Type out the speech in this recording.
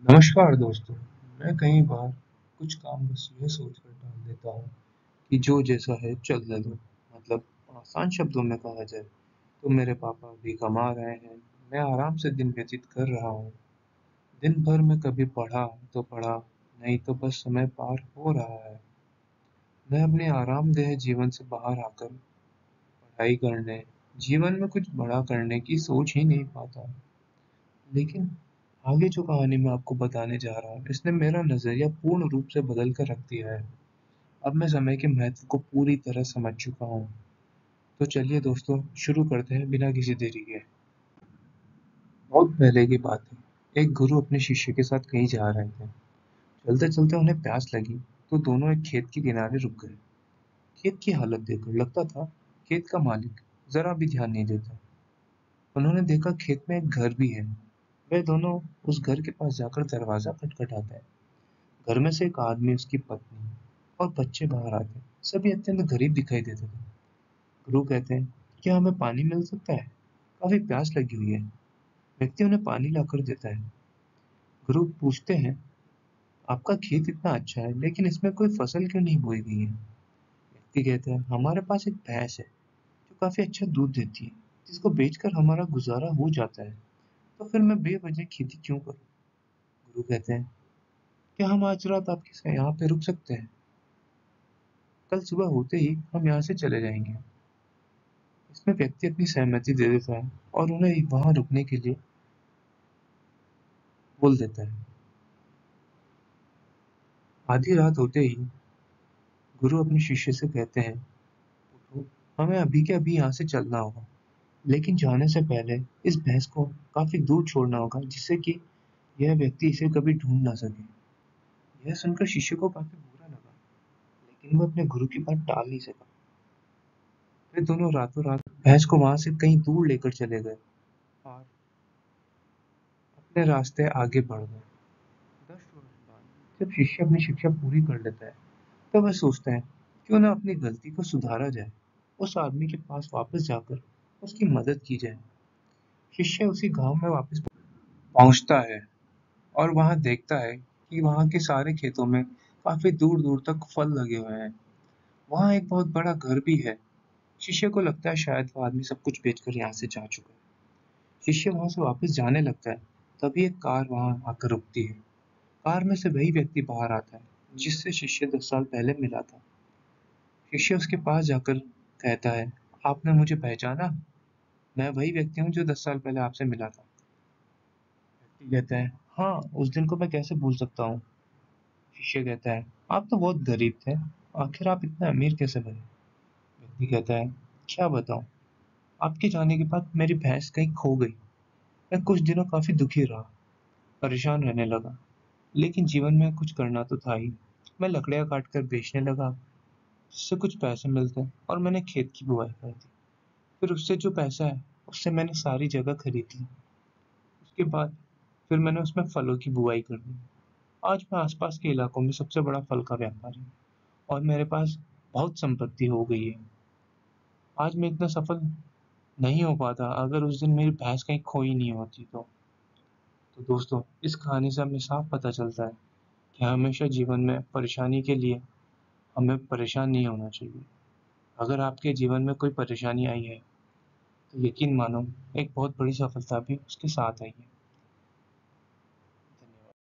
नमस्कार दोस्तों। मैं कई बार कुछ काम बस ये सोचकर टाल देता हूँ कि जो जैसा है चलने दो। मतलब आसान शब्दों में कहा जाए तो मेरे पापा अभी कमा रहे हैं, मैं आराम से दिन व्यतीत कर रहा हूँ। दिन भर में कभी पढ़ा तो पढ़ा, नहीं तो बस समय पार हो रहा है। मैं अपने आरामदेह जीवन से बाहर आकर पढ़ाई करने, जीवन में कुछ बड़ा करने की सोच ही नहीं पाता। लेकिन आगे जो कहानी मैं आपको बताने जा रहा हूँ, इसने मेरा नज़रिया पूर्ण रूप से बदल कर रख दिया है। अब मैं समय के महत्व को पूरी तरह समझ चुका हूँ। तो चलिए दोस्तों, शुरू करते हैं बिना किसी देरी के। बहुत पहले की बात है। एक गुरु अपने शिष्य के साथ कहीं जा रहे थे। चलते-चलते उन्हें प्यास लगी, तो दोनों एक खेत के किनारे रुक गए। खेत की हालत देखकर लगता था खेत का मालिक जरा भी ध्यान नहीं देता। उन्होंने देखा खेत में एक घर भी है। वे दोनों उस घर के पास जाकर दरवाजा खटखटाते हैं। घर में से एक आदमी, उसकी पत्नी और बच्चे बाहर आते हैं। सभी अत्यंत गरीब दिखाई देते थे। गुरु कहते हैं, क्या हमें पानी मिल सकता है? काफी प्यास लगी हुई है। व्यक्ति उन्हें पानी लाकर देता है। गुरु पूछते हैं, आपका खेत इतना अच्छा है, लेकिन इसमें कोई फसल क्यों नहीं बोई गई है? व्यक्ति कहते हैं, हमारे पास एक भैंस है जो काफी अच्छा दूध देती है, जिसको बेचकर हमारा गुजारा हो जाता है। तो फिर मैं बेवजह खेती क्यों करूं? गुरु कहते हैं, क्या हम आज रात आपके साथ यहाँ पे रुक सकते हैं? कल सुबह होते ही हम यहाँ से चले जाएंगे। इसमें व्यक्ति अपनी सहमति दे देता है और उन्हें वहां रुकने के लिए बोल देता है। आधी रात होते ही गुरु अपने शिष्य से कहते हैं, उठो, हमें अभी के अभी यहाँ से चलना होगा। लेकिन जाने से पहले इस भैंस को काफी दूर छोड़ना होगा, जिससे कि यह व्यक्ति इसे कभी ढूंढ ना सके। यह सुनकर शिष्य को काफी बुरा लगा, लेकिन वो अपने गुरु की बात टाल नहीं सका। वे दोनों रातों रात भैंस को वहां से कहीं दूर लेकर चले गए और अपने रास्ते आगे बढ़ गए। 10 वर्ष बाद जब शिष्य अपनी शिक्षा पूरी कर लेता है, तो वह सोचता है क्यों ना अपनी गलती को सुधारा जाए। उस आदमी के पास वापस जाकर उसकी मदद की जाए। शिष्य उसी गांव में वापस पहुंचता है और वहां देखता है कि वहां के सारे खेतों में काफी दूर दूर तक फल लगे हुए हैं। वहां एक बहुत बड़ा घर भी है। शिष्य को लगता है शायद वो आदमी सब कुछ बेचकर यहाँ से जा चुका है। शिष्य वहां से वापस जाने लगता है, तभी एक कार वहां आकर रुकती है। कार में से वही व्यक्ति बाहर आता है जिससे शिष्य 10 साल पहले मिला था। शिष्य उसके पास जाकर कहता है, आपने मुझे पहचाना? मैं वही व्यक्ति हूँ जो 10 साल पहले आपसे मिला था। व्यक्ति कहता है, हाँ, उस दिन को मैं कैसे भूल सकता हूँ। शिष्य कहता है, आप तो बहुत गरीब थे, आखिर आप इतने अमीर कैसे बने? व्यक्ति कहता है, क्या बताऊँ, आपके जाने के बाद मेरी भैंस कहीं खो गई। मैं कुछ दिनों काफी दुखी रहा, परेशान रहने लगा, लेकिन जीवन में कुछ करना तो था ही। मैं लकड़ियां काट कर बेचने लगा, जिससे कुछ पैसे मिलते और मैंने खेत की बुआई कर दी। फिर उससे जो पैसा है, उससे मैंने सारी जगह खरीद ली। उसके बाद फिर मैंने उसमें फलों की बुआई कर दी। आज मैं आसपास के इलाकों में सबसे बड़ा फल का व्यापारी हूँ और मेरे पास बहुत संपत्ति हो गई है। आज मैं इतना सफल नहीं हो पाता अगर उस दिन मेरी भैंस कहीं खोई नहीं होती तो। तो दोस्तों, इस कहानी से हमें साफ पता चलता है कि हमेशा जीवन में परेशानी के लिए हमें परेशान नहीं होना चाहिए। अगर आपके जीवन में कोई परेशानी आई है, तो यकीन मानो एक बहुत बड़ी सफलता भी उसके साथ आई है।